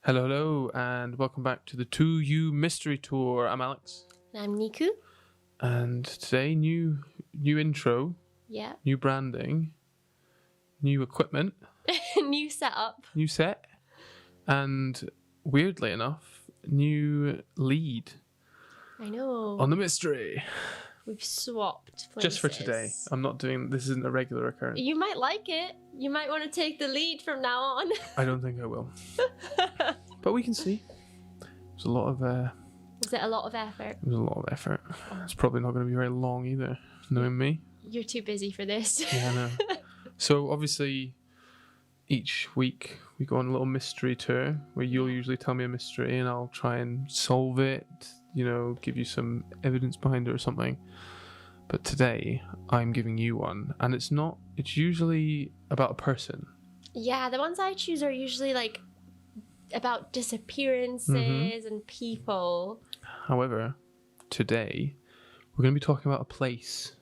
Hello, hello, and welcome back to the 2U Mystery Tour. I'm Alex. I'm Niku. And today, new intro, Yeah. new branding, new equipment, New setup. new set, and weirdly enough, new lead I know. on the mystery. We've swapped places. Just for today. I'm not doing, this isn't a regular occurrence. You might like it. You might want to take the lead from now on. I don't think I will. But we can see. There's a lot of... Was it a lot of effort? It was a lot of effort. It's probably not going to be very long either, knowing me. You're too busy for this. Yeah, I know. So obviously, each week we go on a little mystery tour where you'll usually tell me a mystery and I'll try and solve it, give you some evidence behind it or something. But today, I'm giving you one, and it's usually about a person. Yeah, the ones I choose are usually like about disappearances and people. However, today, we're going to be talking about a place.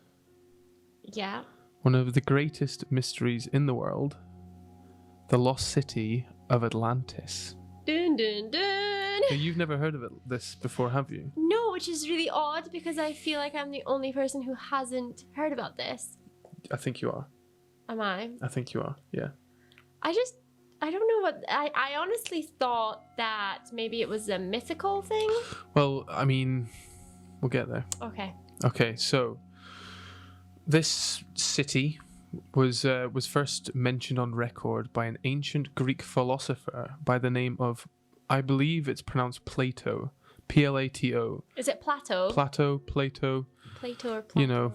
Yeah. One of the greatest mysteries in the world, the lost city of Atlantis. Dun dun dun. Now, you've never heard of this before, have you? No, which is really odd because I feel like I'm the only person who hasn't heard about this. I think you are. Am I? I think you are, yeah. I don't know what... I honestly thought that maybe it was a mythical thing. Well, I mean, we'll get there. Okay. Okay, so this city was first mentioned on record by an ancient Greek philosopher by the name of, I believe it's pronounced Plato. Plato. Is it Plato? Plato. Plato or Plato?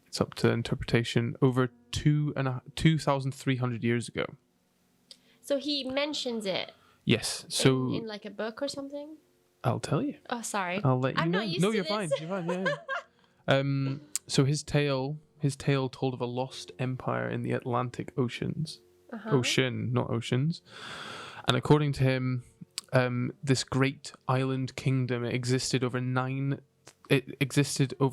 It's up to interpretation. Over 2,300 years ago. So he mentions it. Yes. So in like a book or something. I'll tell you. Oh, sorry. I'll let you I'm know. not used No, to you're this. fine. You're fine. Yeah. So his tale told of a lost empire in the Atlantic Oceans. Ocean, not oceans. And according to him, this great island kingdom existed over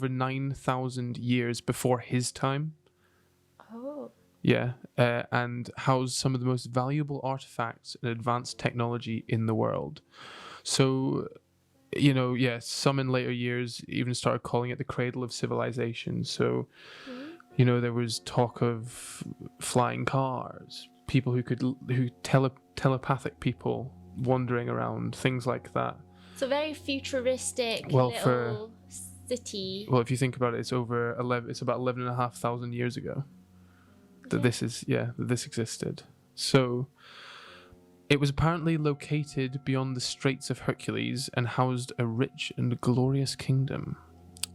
9,000 years before his time. Oh. Yeah, and housed some of the most valuable artifacts and advanced technology in the world. So, some in later years even started calling it the cradle of civilization. So, there was talk of flying cars, people telepathic people wandering around, things like that. So very futuristic city. Well, if you think about it, it's about 11,500 years ago. That this existed. So it was apparently located beyond the Straits of Hercules and housed a rich and glorious kingdom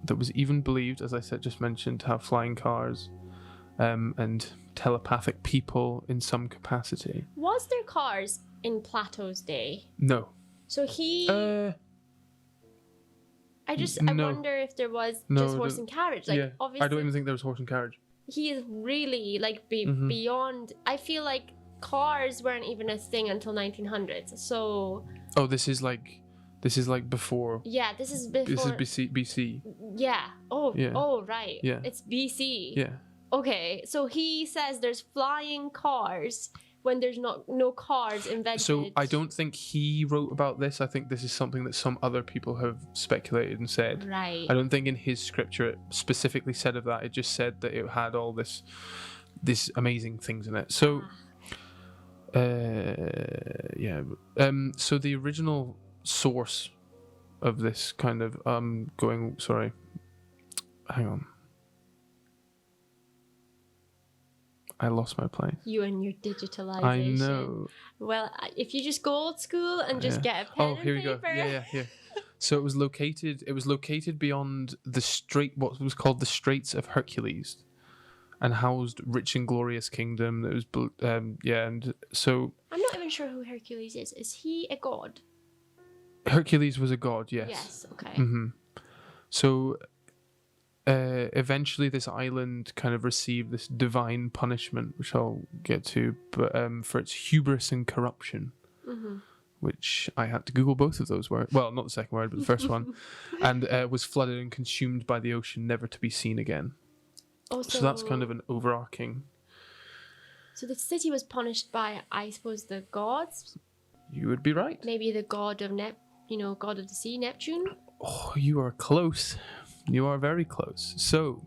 that was even believed, as I just mentioned, to have flying cars and telepathic people in some capacity. Was there cars in Plato's day? No. So he... No. I wonder if there was just horse and carriage. Obviously, I don't even think there was horse and carriage. He is really beyond. I feel like cars weren't even a thing until 1900s. So. Oh, this is like before. Yeah, this is before. This is BC. Yeah. Oh. Yeah. Oh, right. Yeah. It's BC. Yeah. Okay, so he says there's flying cars when there's no cars invented. So I don't think he wrote about this. I think this is something that some other people have speculated and said. Right. I don't think in his scripture it specifically said of that. It just said that it had all this amazing things in it. So, so the original source of this kind of hang on. I lost my place. You and your digitalization. I know. Well, if you just go old school and just get a pen and here we paper. go. Yeah. So it was located beyond what was called the Straits of Hercules, and housed rich and glorious kingdom. That was and so. I'm not even sure who Hercules is. Is he a god? Hercules was a god. Yes. Yes. Okay. So. Eventually this island kind of received this divine punishment, which I'll get to, but for its hubris and corruption, which I had to Google both of those words. Well, not the second word, but the first one, and was flooded and consumed by the ocean, never to be seen again. So that's kind of an overarching... So the city was punished by, I suppose, the gods? You would be right. Maybe the god of god of the sea, Neptune. Oh, you are close. You are very close. So,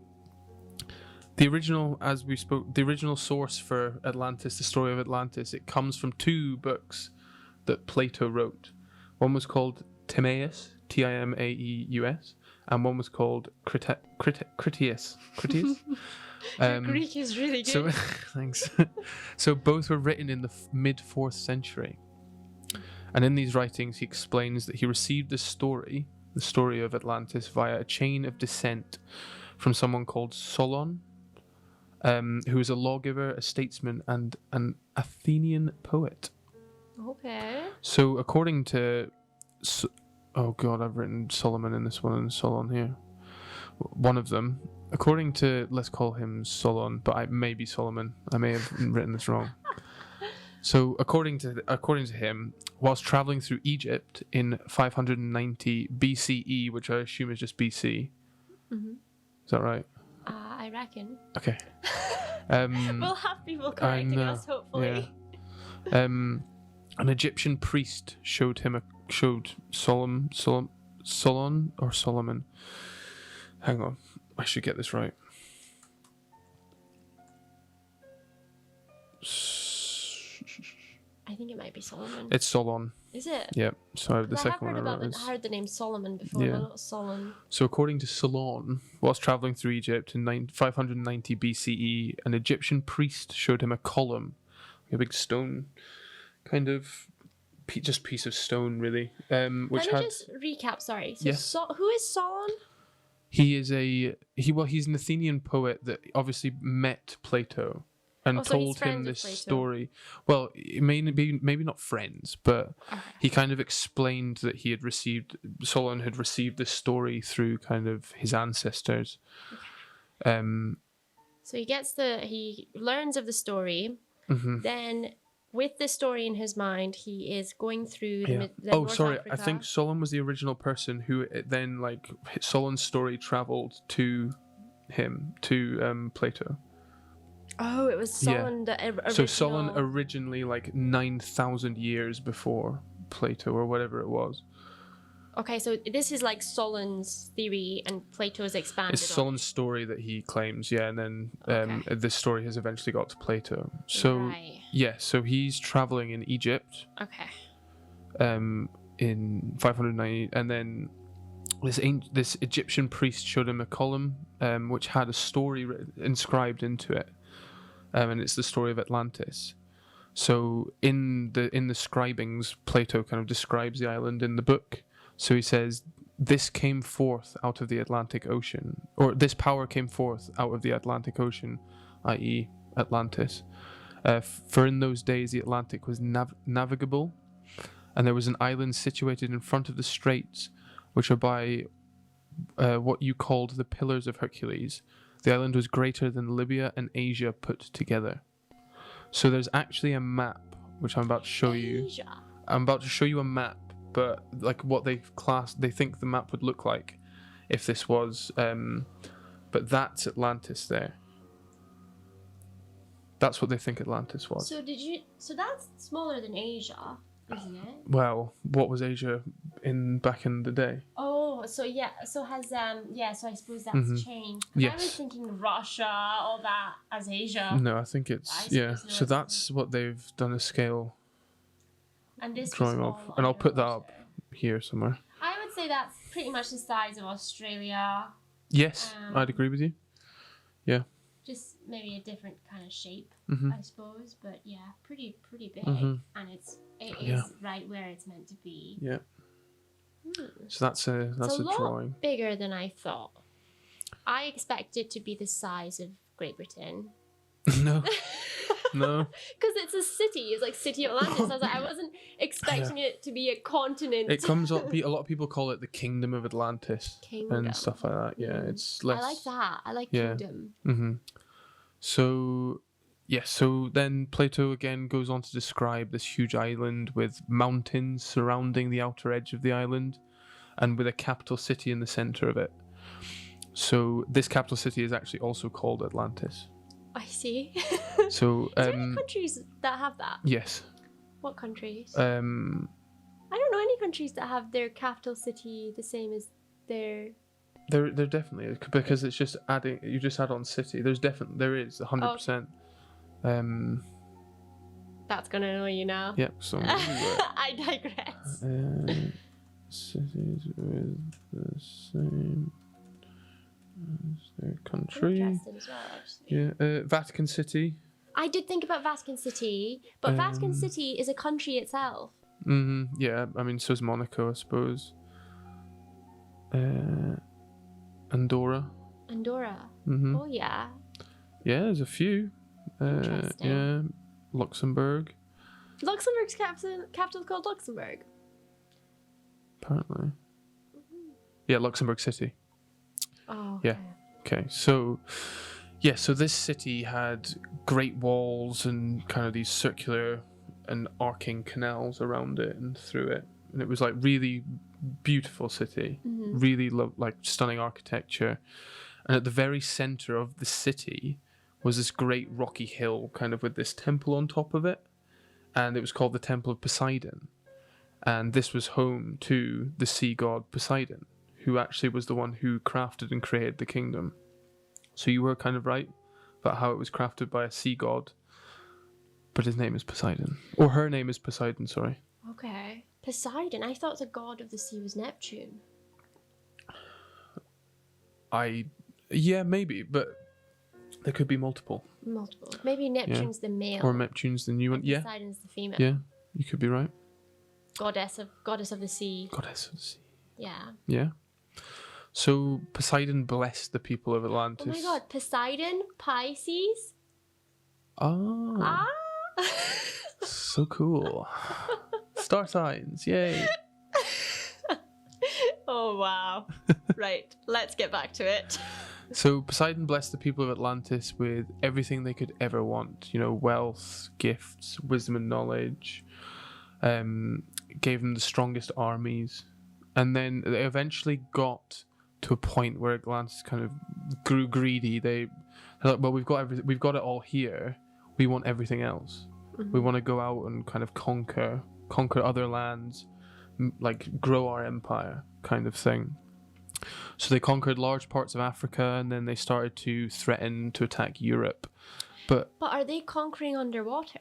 the original source for Atlantis, the story of Atlantis, it comes from two books that Plato wrote. One was called Timaeus, Timaeus, and one was called Critias. Your Greek is really good. So, thanks. So both were written in the mid 4th century. And in these writings, he explains that he received the story of Atlantis, via a chain of descent from someone called Solon, who was a lawgiver, a statesman, and an Athenian poet. Okay. So according to... oh god, I've written Solomon in this one and Solon here. One of them. According to... let's call him Solon, but I may be Solomon. I may have written this wrong. So according to him, whilst traveling through Egypt in 590 BCE, which I assume is just BC. Mm-hmm. Is that right? I reckon. Okay. We'll have people correcting us, hopefully. Yeah. An Egyptian priest showed Solomon. Hang on, I should get this right. I think it might be Solomon. It's Solon. Is it? Yeah. Sorry, the second one I wrote I heard the name Solomon before, but not Solon. So according to Solon, whilst traveling through Egypt in 590 BCE, an Egyptian priest showed him a column, a big stone, kind of just piece of stone, really. Which Let me just recap. Sorry. So yes. Who is Solon? He's an Athenian poet that obviously met Plato and told him this story. Well, maybe not friends, but he kind of explained that Solon had received this story through kind of his ancestors. Okay. So he learns of the story, then with the story in his mind, he is going through North Africa. I think Solon was the original person who then, like, Solon's story traveled to him, to Plato. Oh, it was Solon the original. So Solon originally, like, 9,000 years before Plato or whatever it was. Okay, so this is like Solon's theory and Plato's expanded. It's Solon's story that he claims, and then this story has eventually got to Plato. So so he's traveling in Egypt. Okay. In 590, and then this Egyptian priest showed him a column, which had a story inscribed into it, and it's the story of Atlantis. So in the scribings, Plato kind of describes the island in the book. So he says, this came forth out of the Atlantic Ocean, or this power came forth out of the Atlantic Ocean, i.e. Atlantis. For in those days the Atlantic was navigable, and there was an island situated in front of the straits, which are by what you called the Pillars of Hercules. The island was greater than Libya and Asia put together. So there's actually a map, which I'm about to show you. I'm about to show you a map, but like what they think the map would look like if this was, but that's Atlantis there. That's what they think Atlantis was. So that's smaller than Asia, isn't it? Well, what was Asia back in the day? Oh, so has so I suppose that's changed. Yes. I was thinking Russia, all that as Asia. No, I think it's So that's what they've done a scale. And this drawing of, and I'll put that up here somewhere. I would say that's pretty much the size of Australia. Yes, I'd agree with you. Yeah. Just maybe a different kind of shape, I suppose, but pretty big, and it is right where it's meant to be. Yeah. So that's a drawing. Lot bigger than I thought. I expect it to be the size of Great Britain. No. No. Because it's a city. It's like City of Atlantis. I was like, I wasn't expecting it to be a continent. It comes up. A lot of people call it the Kingdom of Atlantis and stuff like that. Yeah, it's less. I like that. I like kingdom. Mm-hmm. So, so then Plato again goes on to describe this huge island with mountains surrounding the outer edge of the island, and with a capital city in the center of it. So this capital city is actually also called Atlantis. I see. So, is there any countries that have that? Yes. What countries? Um, I don't know any countries that have their capital city the same as their. there definitely is, because it's just adding. You just add on city. There is 100%. That's gonna annoy you now. Yep. So I digress. cities with the same as their country. Interesting as well, actually. Yeah. Vatican City. I did think about Vatican City, but Vatican City is a country itself. Yeah. I mean, so is Monaco, I suppose. Andorra. Oh yeah. Yeah, there's a few. Interesting. Yeah. Luxembourg. Luxembourg's capital called Luxembourg. Apparently. Yeah, Luxembourg City. Oh. Yeah. Okay. So, so this city had great walls and kind of these circular and arcing canals around it and through it, and it was like really beautiful city, really like stunning architecture. And at the very center of the city was this great rocky hill, kind of with this temple on top of it, and it was called the Temple of Poseidon. And this was home to the sea god Poseidon, who actually was the one who crafted and created the kingdom. So you were kind of right about how it was crafted by a sea god, but his name is Poseidon. Or her name is Poseidon, sorry. Okay. Poseidon? I thought the god of the sea was Neptune. Yeah, maybe, but there could be multiple. Maybe Neptune's the male. Or Neptune's the new one. Yeah. Poseidon's the female. Yeah, you could be right. Goddess of the sea. Goddess of the sea. Yeah. Yeah. So Poseidon blessed the people of Atlantis. Oh my god, Poseidon, Pisces. Ah. So cool. Star signs, yay. Oh wow. Right, let's get back to it. So Poseidon blessed the people of Atlantis with everything they could ever want. You know, wealth, gifts, wisdom and knowledge. Gave them the strongest armies. And then they eventually got to a point where Atlantis kind of grew greedy. They're like, well, we've got everything. We've got it all here. We want everything else. We want to go out and kind of conquer other lands, like grow our empire, kind of thing. So they conquered large parts of Africa, and then they started to threaten to attack Europe. But are they conquering underwater?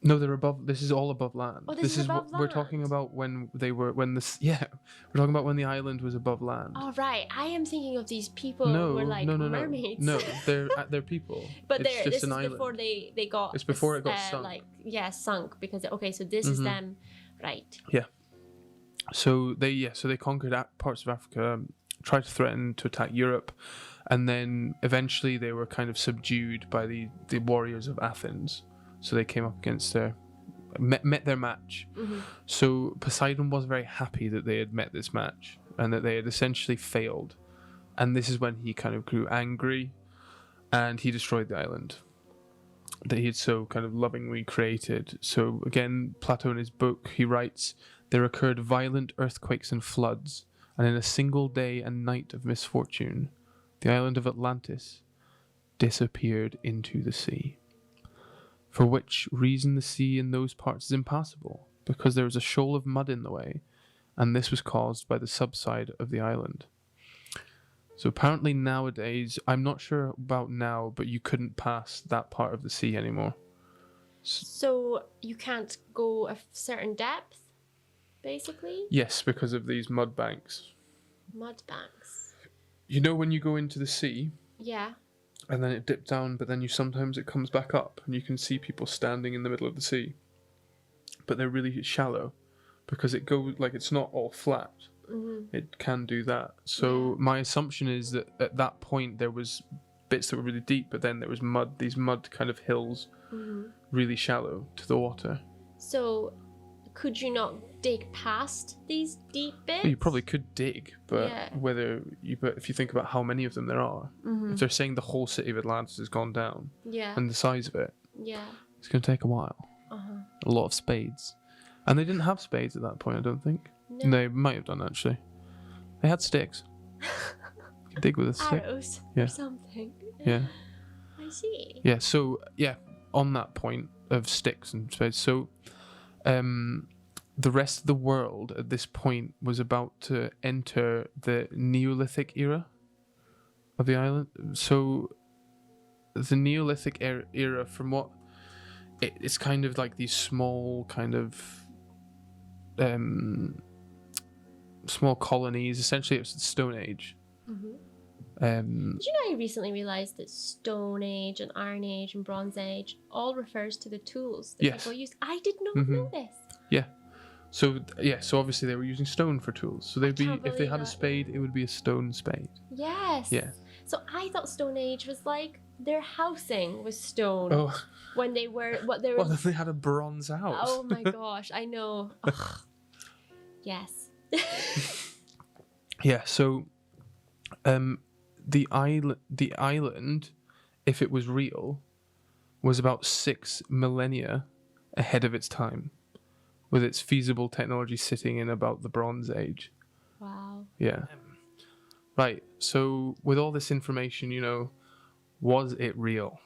No, they're above. This is all above land. Oh, this is above we're talking about when we're talking about when the island was above land. Oh right, I am thinking of these people who were like mermaids. No, they're people. But it's this is island. before they got. It's before it got sunk. Sunk because so this is them, right? Yeah. So they conquered parts of Africa, tried to threaten to attack Europe, and then eventually they were kind of subdued by the warriors of Athens. So they came up against met their match. So Poseidon was very happy that they had met this match and that they had essentially failed. And this is when he kind of grew angry and he destroyed the island that he had so kind of lovingly created. So again, Plato in his book, he writes, there occurred violent earthquakes and floods, and in a single day and night of misfortune, the island of Atlantis disappeared into the sea. For which reason the sea in those parts is impassable, because there was a shoal of mud in the way, and this was caused by the subside of the island. So apparently nowadays, I'm not sure about now, but you couldn't pass that part of the sea anymore. So you can't go a certain depth, basically? Yes, because of these mud banks. Mud banks. You know when you go into the sea? Yeah. And then it dipped down, but then sometimes it comes back up, and you can see people standing in the middle of the sea. But they're really shallow, because it goes like it's not all flat. It can do that. So my assumption is that at that point there was bits that were really deep, but then there was mud, these mud kind of hills, really shallow to the water. So could you not dig past these deep bits? Well, you probably could dig, but but if you think about how many of them there are, if they're saying the whole city of Atlantis has gone down, and the size of it, it's going to take a while. A lot of spades. And they didn't have spades at that point, I don't think. No. They might have done, actually. They had sticks. You could dig with a stick. Arrows or something. Yeah. I see. Yeah, so, on that point of sticks and spades, so The rest of the world at this point was about to enter the Neolithic era of the island. So the Neolithic era, from what it's kind of like these small kind of small colonies. Essentially, it was the Stone Age. Did you know I recently realised that Stone Age and Iron Age and Bronze Age all refers to the tools that people used? I did not know this. Yeah. So obviously they were using stone for tools. So they'd be, if they had a spade, it would be a stone spade. Yes. Yeah. So I thought Stone Age was like their housing was stone when they were Well, then they had a bronze house. Oh my gosh, I know. Yes. Yeah. So, the island, if it was real, was about 6 millennia ahead of its time, with its feasible technology sitting in about the Bronze Age. Wow. Yeah. Right. So with all this information, was it real?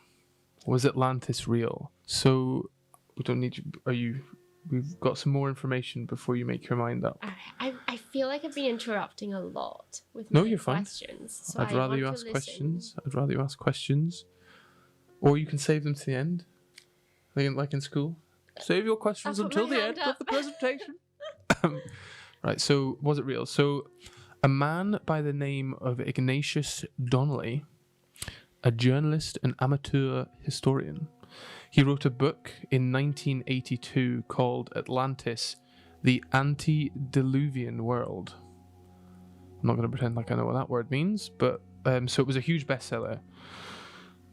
Was Atlantis real? So we don't need you. We've got some more information before you make your mind up. I feel like I've been interrupting a lot with you're questions. So I'd rather you ask questions. I'd rather you ask questions. Or you can save them to the end. Like in school. Save your questions until the end of the presentation. Right, so was it real? So a man by the name of Ignatius Donnelly, a journalist and amateur historian, he wrote a book in 1982 called Atlantis, the Antediluvian World. I'm not going to pretend like I know what that word means, but so it was a huge bestseller.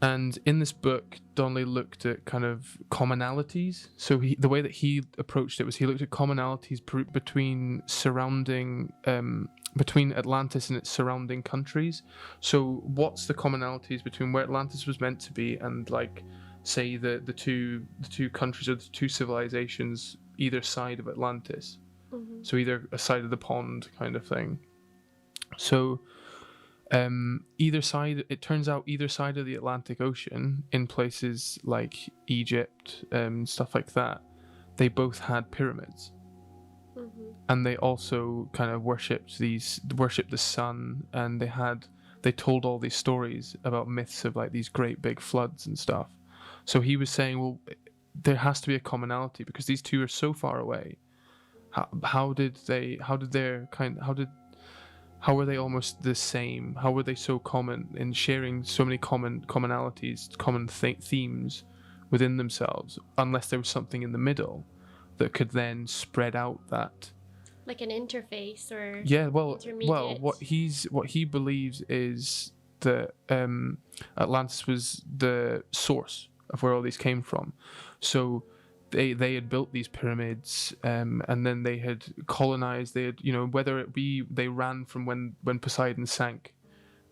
And in this book, Donnelly looked at kind of commonalities. So the way that he approached it was he looked at commonalities between Atlantis and its surrounding countries. So what's the commonalities between where Atlantis was meant to be and, like, say the two countries or the two civilizations either side of Atlantis? Mm-hmm. So either a side of the pond kind of thing. So either side, it turns out either side of the Atlantic Ocean, in places like Egypt, stuff like that, they both had pyramids. Mm-hmm. And they also kind of worshipped the sun, and they told all these stories about myths of, like, these great big floods and stuff. So he was saying, well, there has to be a commonality because these two are so far away. How were they almost the same? How were they so common in sharing so many commonalities, common themes within themselves, unless there was something in the middle that could then spread out that, like an interface or intermediate. What he believes is that Atlantis was the source of where all these came from. So they had built these pyramids, and then they had colonized. They had, whether it be they ran from when Poseidon sank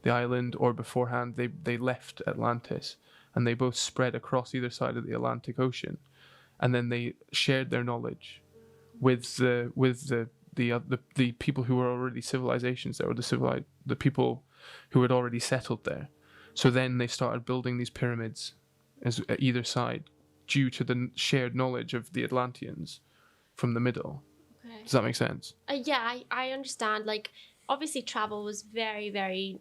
the island, or beforehand they left Atlantis, and they both spread across either side of the Atlantic Ocean, and then they shared their knowledge with the people who were already civilizations there, or the people who had already settled there. So then they started building these pyramids at either side, due to the shared knowledge of the Atlanteans from the middle. Okay. Does that make sense? Yeah, I understand. Like, obviously travel was very, very,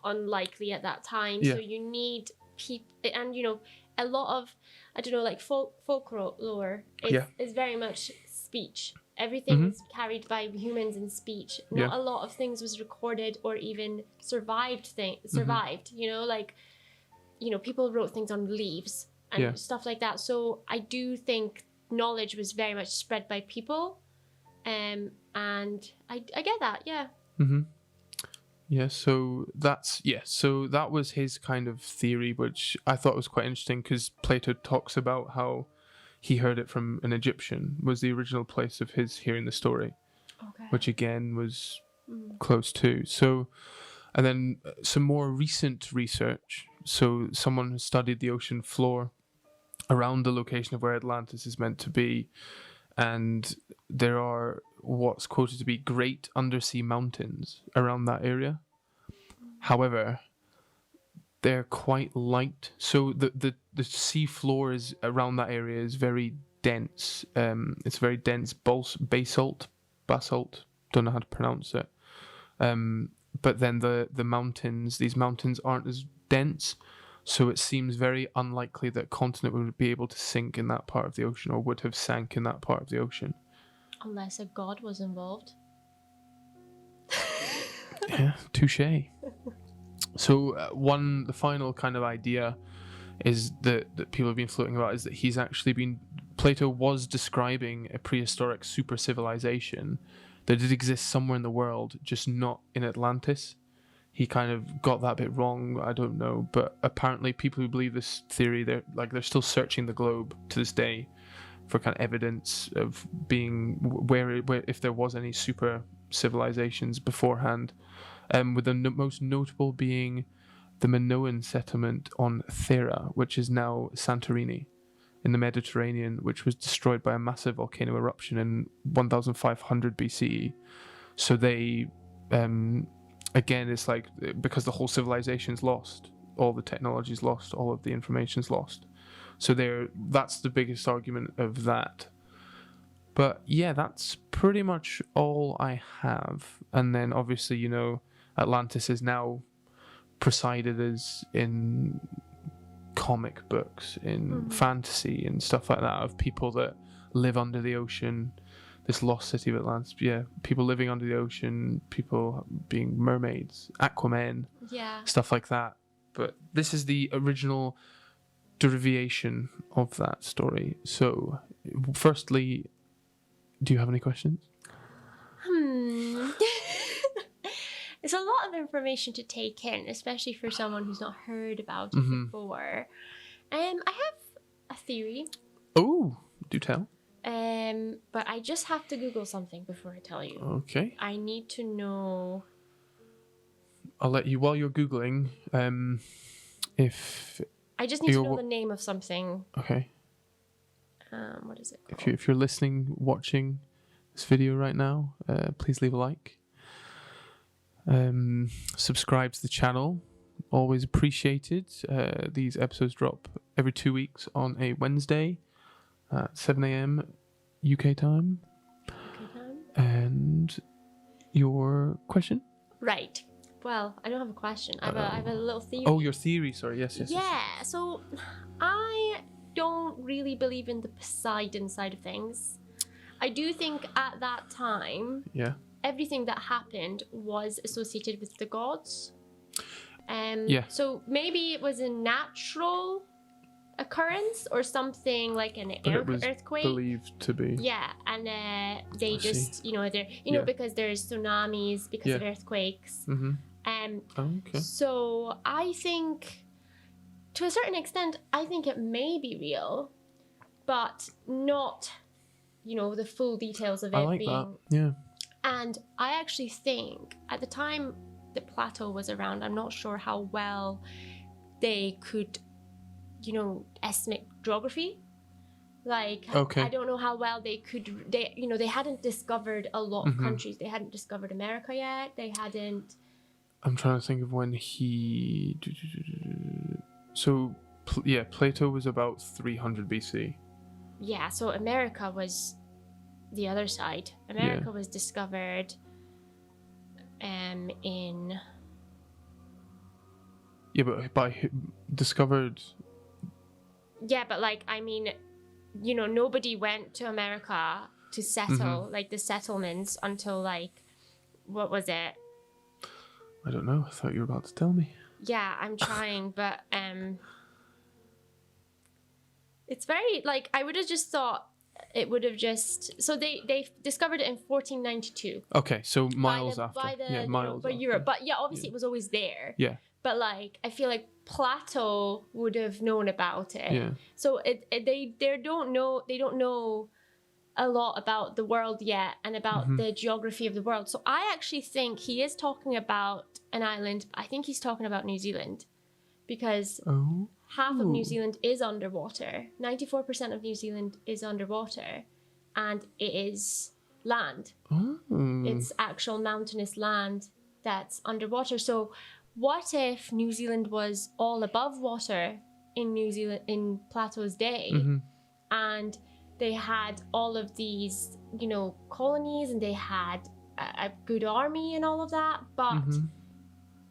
unlikely at that time. Yeah. So you need people, and, a lot of, I don't know, like folklore is very much speech. Everything is carried by humans in speech. Not a lot of things was recorded or even survived. People wrote things on leaves and stuff like that. So I do think knowledge was very much spread by people, and I get that. Yeah. Mm-hmm. Yeah. So that was his kind of theory, which I thought was quite interesting because Plato talks about how he heard it from an Egyptian, was the original place of his hearing the story, which again was close to. So, and then some more recent research. So someone has studied the ocean floor around the location of where Atlantis is meant to be, and there are what's quoted to be great undersea mountains around that area. However, they're quite light, so the sea floor is around that area is very dense. It's very dense basalt. Don't know how to pronounce it. But then these mountains aren't as dense, so it seems very unlikely that a continent would be able to sink in that part of the ocean, or would have sank in that part of the ocean. Unless a god was involved. Yeah, touche. So the final kind of idea is that people have been floating about is that Plato was describing a prehistoric super civilization that did exist somewhere in the world, just not in Atlantis. He kind of got that bit wrong, I don't know, but apparently people who believe this theory, they're still searching the globe to this day for kind of evidence of being where if there was any super civilizations beforehand, with the most notable being the Minoan settlement on Thera, which is now Santorini in the Mediterranean, which was destroyed by a massive volcano eruption in 1500 BCE. So they, again, it's like, because the whole civilization's lost, all the technology's lost, all of the information's lost. So that's the biggest argument of that. But yeah, that's pretty much all I have. And then obviously, Atlantis is now presided as in comic books, in fantasy and stuff like that, of people that live under the ocean, this lost city of Atlantis. Yeah, people living under the ocean, people being mermaids, Aquaman, stuff like that. But this is the original derivation of that story. So, firstly, do you have any questions? It's a lot of information to take in, especially for someone who's not heard about it before. I have a theory. Oh, do tell. But I just have to Google something before I tell you. Okay. I need to know. I'll let you, while you're Googling, if... I just need to know the name of something. Okay. What is it called? If you're listening, watching this video right now, please leave a like. Subscribe to the channel, always appreciated. These episodes drop every 2 weeks on a Wednesday at 7 a.m. UK time. And your question? Right. Well, I don't have a question. I have a little theory. Oh, your theory. Sorry. Yes. Yeah. So I don't really believe in the Poseidon side of things. I do think at that time, everything that happened was associated with the gods. So maybe it was a natural occurrence or something like an earthquake. Believed to be. Yeah, and they just, because there's tsunamis, because of earthquakes. Okay. So I think, to a certain extent, I think it may be real, but not, the full details of it being. That. Yeah. And I actually think at the time that Plato was around, I'm not sure how well they could, estimate geography. Like, I don't know how well they could, they hadn't discovered a lot of countries. They hadn't discovered America yet. They hadn't. I'm trying to think of when he... So, Plato was about 300 BC. Yeah, so America was the other side. America was discovered in... Yeah, but by discovered... Yeah, but nobody went to America to settle, the settlements until what was it? I don't know. I thought you were about to tell me. Yeah, I'm trying, but it's very, I would have just thought it would have just... So they discovered it in 1492. Okay, so miles after. By Europe. But yeah, obviously it was always there. Yeah. But I feel like Plato would have known about it. Yeah. So they don't know a lot about the world yet and about the geography of the world. So I actually think he is talking about an island. I think he's talking about New Zealand, because half of New Zealand is underwater. 94% of New Zealand is underwater, and it is land. It's actual mountainous land that's underwater. So what if New Zealand was all above water in Plato's day, and they had all of these, you know, colonies, and they had a good army and all of that. But,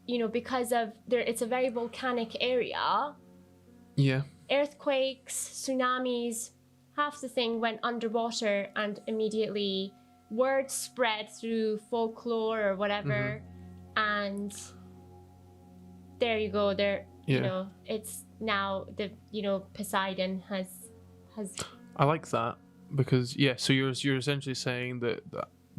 you know, because of it's a very volcanic area. Yeah. Earthquakes, tsunamis, half the thing went underwater, and immediately word spread through folklore or whatever, and there you go. You know, it's now Poseidon has. I like that because so you're essentially saying that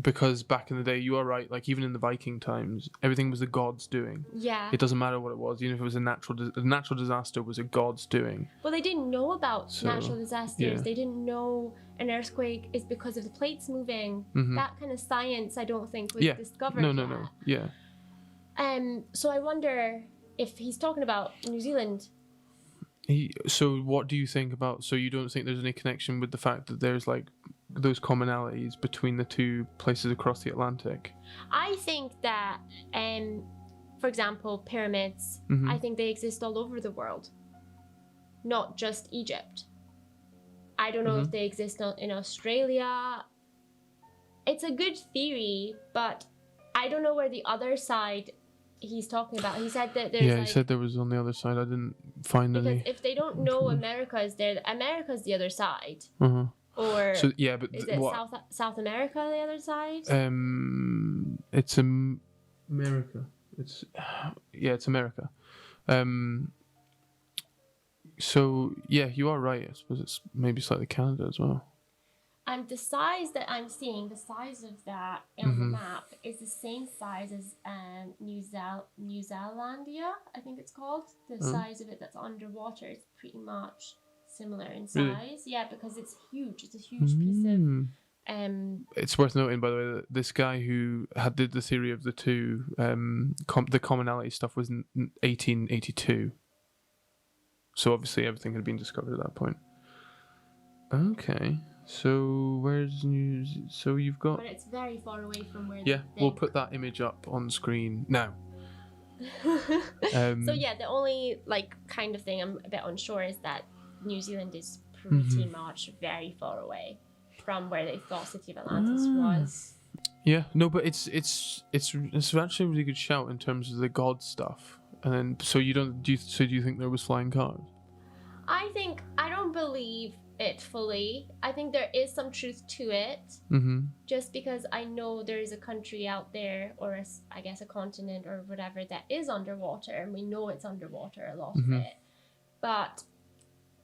because back in the day, you are right. Like even in the Viking times, everything was the gods doing. Yeah. It doesn't matter what it was, even if it was a natural disaster was a god's doing. Well, they didn't know about natural disasters. Yeah. They didn't know an earthquake is because of the plates moving. That kind of science, I don't think, was discovered yet. No. Yeah. So I wonder if he's talking about New Zealand. So what do you think about? So you don't think there's any connection with the fact that there's like those commonalities between the two places across the Atlantic? I think that, for example, pyramids. I think they exist all over the world, not just Egypt. I don't know if they exist in Australia. It's a good theory, but I don't know where the other side he's talking about. He said that there's he said there was on the other side. I didn't find any. Because if they don't know America is there, America's the other side. Or so but is it South America the other side? It's America. It's America. So you are right. I suppose it's maybe slightly Canada as well. And the size that I'm seeing, the size of that on the map is the same size as New Zealandia, I think it's called. The size of it that's underwater is pretty much similar in size. Really? Yeah, because it's huge. It's a huge piece of. It's worth noting, by the way, that this guy who did the theory of the two, the commonality stuff was in 1882. So obviously everything had been discovered at that point. Okay. So where's news? So you've got. But it's very far away from where. Yeah, we'll put that image up on screen now. So the only kind of thing I'm a bit unsure is that New Zealand is pretty much very far away from where they thought City of Atlantis was. Yeah, no, but it's actually a really good shout in terms of the god stuff. And then do you think there was flying cars? I don't believe it fully. I think there is some truth to it. Just because I know there is a country out there, or I guess a continent or whatever, that is underwater, and we know it's underwater, a lot of it. But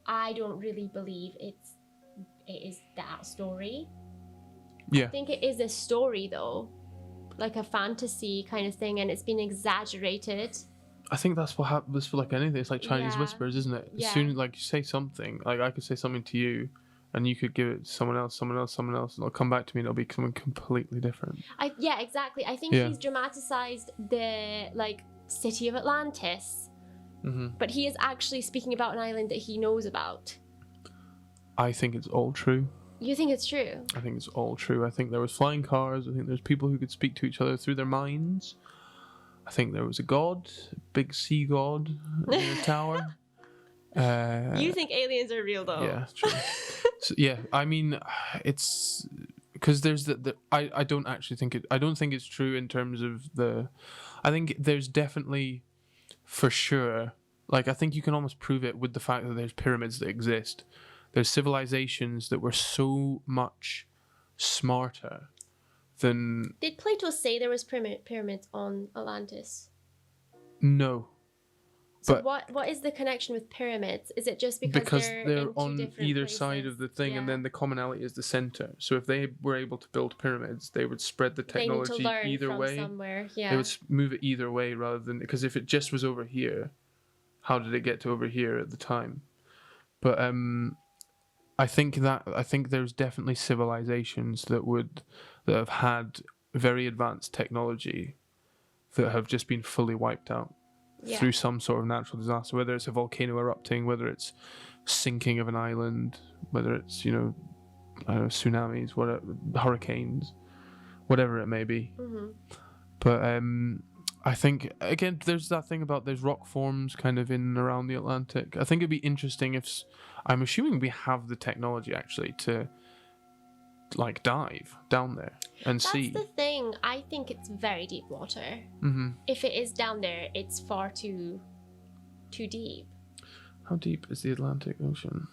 I don't really believe it is that story. Yeah. I think it is a story though, like a fantasy kind of thing, and it's been exaggerated. I think that's what happens for anything. It's like Chinese whispers, isn't it? Yeah. As soon as you say something, I could say something to you, and you could give it to someone else, and it'll come back to me, and it'll be something completely different. Exactly. I think he's dramatized the City of Atlantis, but he is actually speaking about an island that he knows about. I think it's all true. You think it's true? I think it's all true. I think there was flying cars. I think there's people who could speak to each other through their minds. I think there was a god, big sea god in a tower. You think aliens are real though? Yeah, true. So, I mean, it's because there's I don't actually think it. I don't think it's true in terms of I think there's definitely, for sure. I think you can almost prove it with the fact that there's pyramids that exist. There's civilizations that were so much smarter than. Did Plato say there was pyramids on Atlantis? No. So what is the connection with pyramids? Is it just because they're in on either places? side of the thing, and then the commonality is the center. So if they were able to build pyramids, they would spread the technology they need to learn either from way. Somewhere. Yeah. They would move it either way rather than, because if it just was over here, how did it get to over here at the time? But I think there's definitely civilizations that have had very advanced technology that have just been fully wiped out through some sort of natural disaster, whether it's a volcano erupting, whether it's sinking of an island, whether it's tsunamis, hurricanes, whatever it may be. But I think again, there's that thing about there's rock forms kind of in and around the Atlantic. I think it'd be interesting if I'm assuming we have the technology actually to like dive down there and see. That's the thing. I think it's very deep water. Mm-hmm. If it is down there, it's far too deep. How deep is the Atlantic Ocean?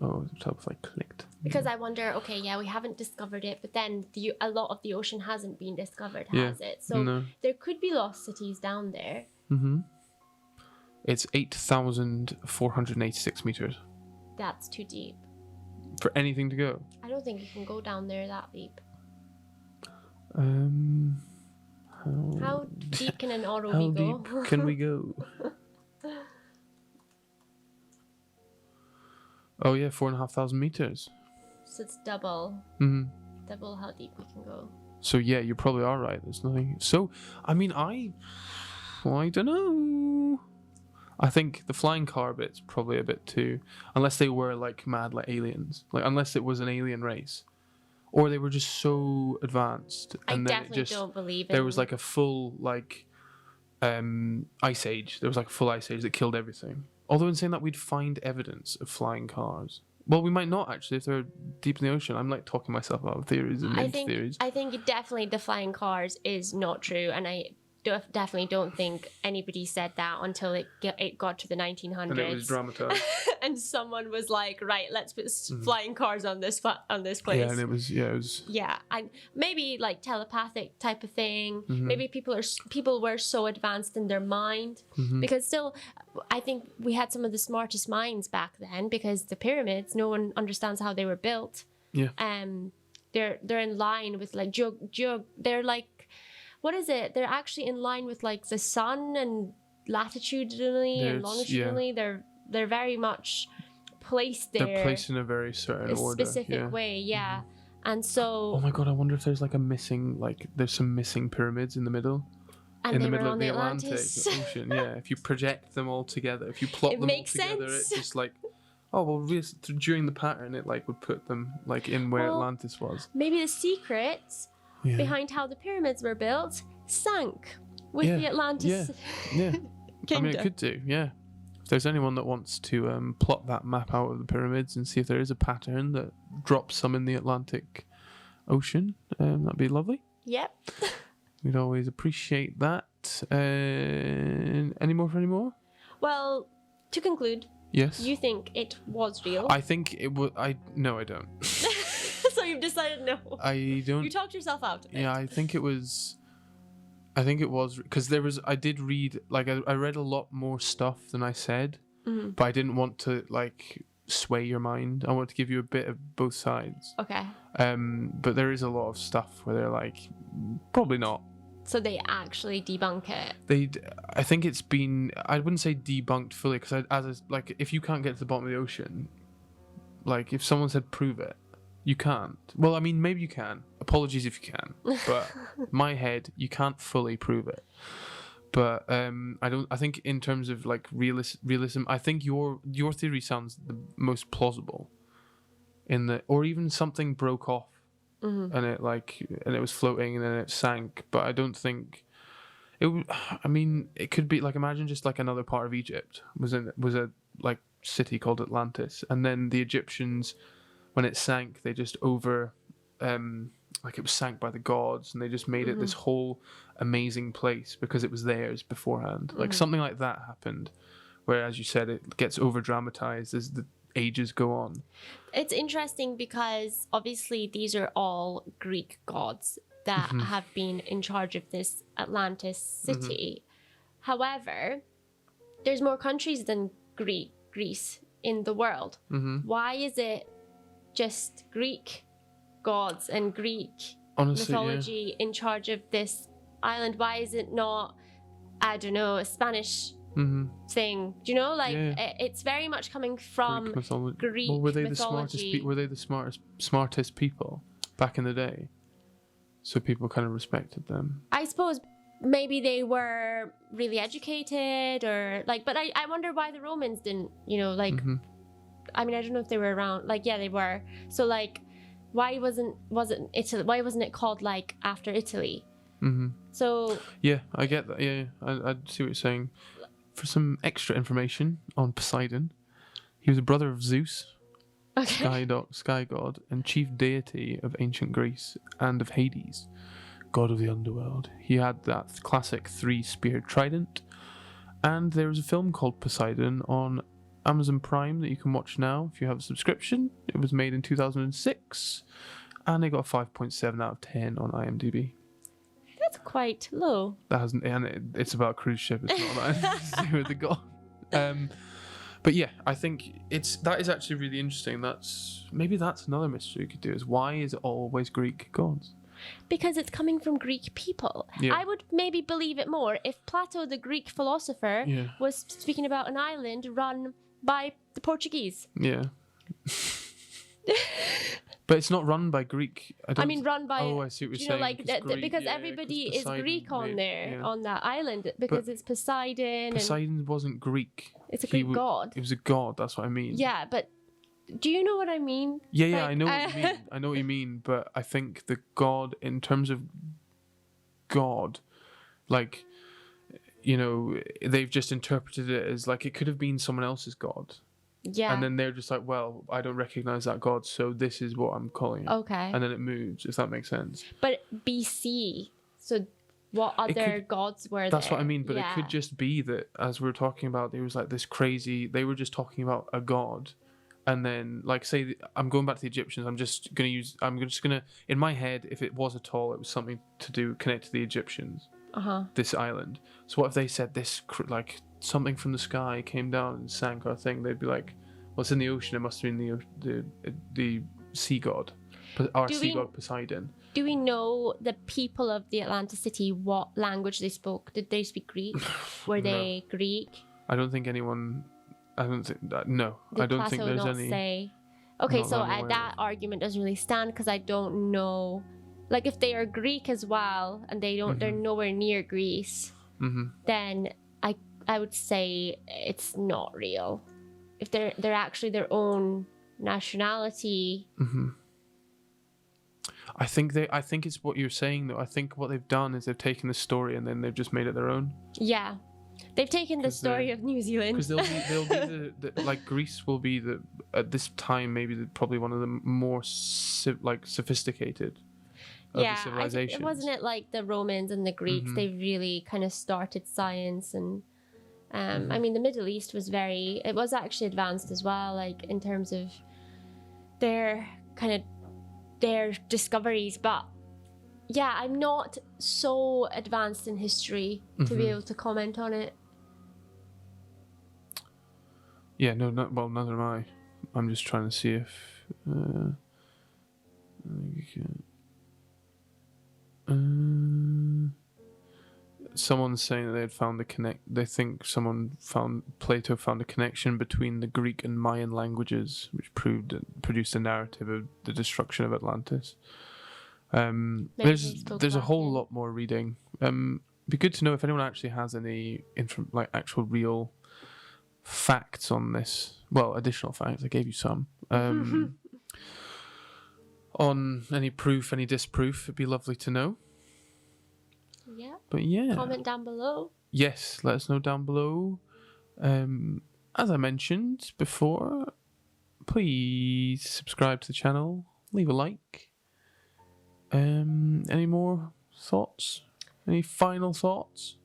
Oh, the top I clicked. Because I wonder, okay, yeah, we haven't discovered it, but then a lot of the ocean hasn't been discovered, has it? So there could be lost cities down there. Mm-hmm. It's 8,486 meters. That's too deep. For anything to go? I don't think you can go down there that deep. How deep can an ROV how go? Deep can we go? Oh yeah, 4,500 meters. So it's double. Mm-hmm. Double how deep we can go. So yeah, you probably are right. There's nothing. So I mean, I don't know. I think the flying car bit's probably a bit too, unless they were like mad like aliens, like unless it was an alien race, or they were just so advanced. And I then definitely don't believe it. There was like a full like ice age. There was like a full ice age that killed everything. Although in saying that, we'd find evidence of flying cars. Well, we might not actually if they're deep in the ocean. I'm like talking myself out of theories and theories. I think definitely the flying cars is not true, and I definitely don't think anybody said that until it got to the 1900s. And it was dramatized. And someone was like, right, let's put flying cars on this place. Yeah, and it was. Yeah, and maybe like telepathic type of thing. Maybe people were so advanced in their mind because still, I think we had some of the smartest minds back then because the pyramids, no one understands how they were built. Yeah. They're in line with like they're like. What is it? They're actually in line with like the sun and latitudinally and longitudinally. Yeah. They're very much placed there. They're placed in a very certain order. Specific way, yeah. And so. Oh my god! I wonder if there's like there's some missing pyramids in the middle. And in the middle of the Atlantic Ocean. Yeah, if you project them all together, if you plot them all together, it's just like. Oh well, during the pattern, it like would put them like in where Atlantis was. Maybe the secrets. Yeah. Behind how the pyramids were built sank with the Atlantis Kingdom. I mean, it could do, yeah. If there's anyone that wants to plot that map out of the pyramids and see if there is a pattern that drops some in the Atlantic Ocean, that'd be lovely. Yep. We'd always appreciate that. Any more? Well, to conclude, yes. You think it was real? I think it was. No, I don't. So you've decided no. I don't. You talked yourself out of it. Yeah, I think it was because I did read I read a lot more stuff than I said, but I didn't want to like sway your mind. I want to give you a bit of both sides. Okay. But there is a lot of stuff where they're like probably not. So they actually debunk it. I think it's been. I wouldn't say debunked fully because if you can't get to the bottom of the ocean, like if someone said prove it. You can't. Well, I mean, maybe you can. Apologies if you can. But my head, you can't fully prove it. But I think in terms of like realism, I think your theory sounds the most plausible. Or even something broke off, and it was floating and then it sank. But I don't think it. I mean, it could be like imagine just like another part of Egypt was a like city called Atlantis, and then the Egyptians. When it sank, they just it was sank by the gods, and they just made it this whole amazing place because it was theirs beforehand. Like something like that happened, where, as you said, it gets over dramatized as the ages go on. It's interesting because obviously these are all Greek gods that have been in charge of this Atlantis city. However, there's more countries than Greece in the world. Why is it just Greek gods and Greek mythology in charge of this island? Why is it not, I don't know, a Spanish thing? Do you know, it's very much coming from Greek well, were they mythology. Were they the smartest people back in the day? So people kind of respected them. I suppose maybe they were really educated or but I wonder why the Romans didn't, I mean, I don't know if they were around. They were. So why wasn't Italy? Why wasn't it called after Italy? Mm-hmm. So Yeah, I get that. Yeah, I see what you're saying. For some extra information on Poseidon, he was a brother of Zeus, okay. sky god, and chief deity of ancient Greece and of Hades, god of the underworld. He had that classic 3-speared trident, and there is a film called Poseidon on Amazon Prime that you can watch now if you have a subscription. It was made in 2006, and it got a 5.7 out of 10 on IMDb. That's quite low. That hasn't, and it's about a cruise ship. It's not that to do with the god. But yeah, I think that is actually really interesting. That's another mystery you could do. Is why is it always Greek gods? Because it's coming from Greek people. Yeah. I would maybe believe it more if Plato, the Greek philosopher, was speaking about an island run by the Portuguese. Yeah. But it's not run by Greek. I mean, run by. Oh, I see what you're saying. Like because everybody is Greek on there on that island because it's Poseidon. Poseidon wasn't Greek. It's a Greek god. It was a god. That's what I mean. Yeah, but do you know what I mean? Yeah, I know what you mean. I know what you mean, but I think the god, in terms of God, like, they've just interpreted it as like it could have been someone else's god. Yeah. And then they're just like, well, I don't recognize that god, so this is what I'm calling it. Okay. And then it moves, if that makes sense. But BC, so what other gods were there? That's what I mean, but it could just be that, as we were talking about, there was like this crazy, they were just talking about a god. And then, like, say, I'm going back to the Egyptians, I'm just going to, in my head, if it was at all, it was something to do, connect to the Egyptians. This island. So what if they said this, like, something from the sky came down and sank our thing? They'd be like, well, it's in the ocean, it must have been the sea god, our sea god Poseidon. Do we know the people of the Atlantis city what language they spoke? Did they speak Greek? Were they Greek? I don't think anyone. I don't think that. No, I don't think there's any. Say? Okay, so that argument doesn't really stand because I don't know. Like, if they are Greek as well and they're nowhere near Greece, then I would say it's not real. If they're actually their own nationality. I think it's what you're saying though. I think what they've done is they've taken the story and then they've just made it their own. Yeah. They've taken the story of New Zealand. Because they'll be like Greece will be at this time maybe probably one of the more sophisticated of the civilizations. Wasn't it like the Romans and the Greeks? They really kind of started science and I mean the Middle East was actually advanced as well, like in terms of their discoveries, but yeah, I'm not so advanced in history to be able to comment on it. Yeah, neither am I. I'm just trying to see if someone's saying that they had found they think Plato found a connection between the Greek and Mayan languages, which produced a narrative of the destruction of Atlantis. There's a whole lot more reading. Be good to know if anyone actually has any actual real facts on this. Well, additional facts. I gave you some. On any proof, any disproof, it'd be lovely to know. Yeah. But yeah. Comment down below. Yes, let us know down below. As I mentioned before, please subscribe to the channel, leave a like. Any more thoughts? Any final thoughts?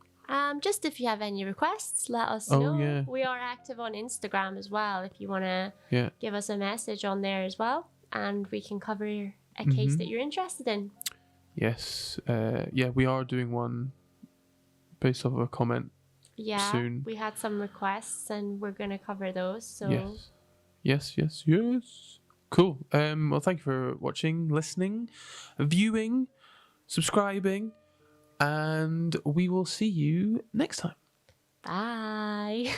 Just if you have any requests, let us know. Yeah. We are active on Instagram as well if you want to give us a message on there as well, and we can cover a case that you're interested in. Yes. We are doing one based off of a comment soon. We had some requests and we're going to cover those. So Yes. Cool. Well, thank you for watching, listening, viewing, subscribing, and we will see you next time. Bye.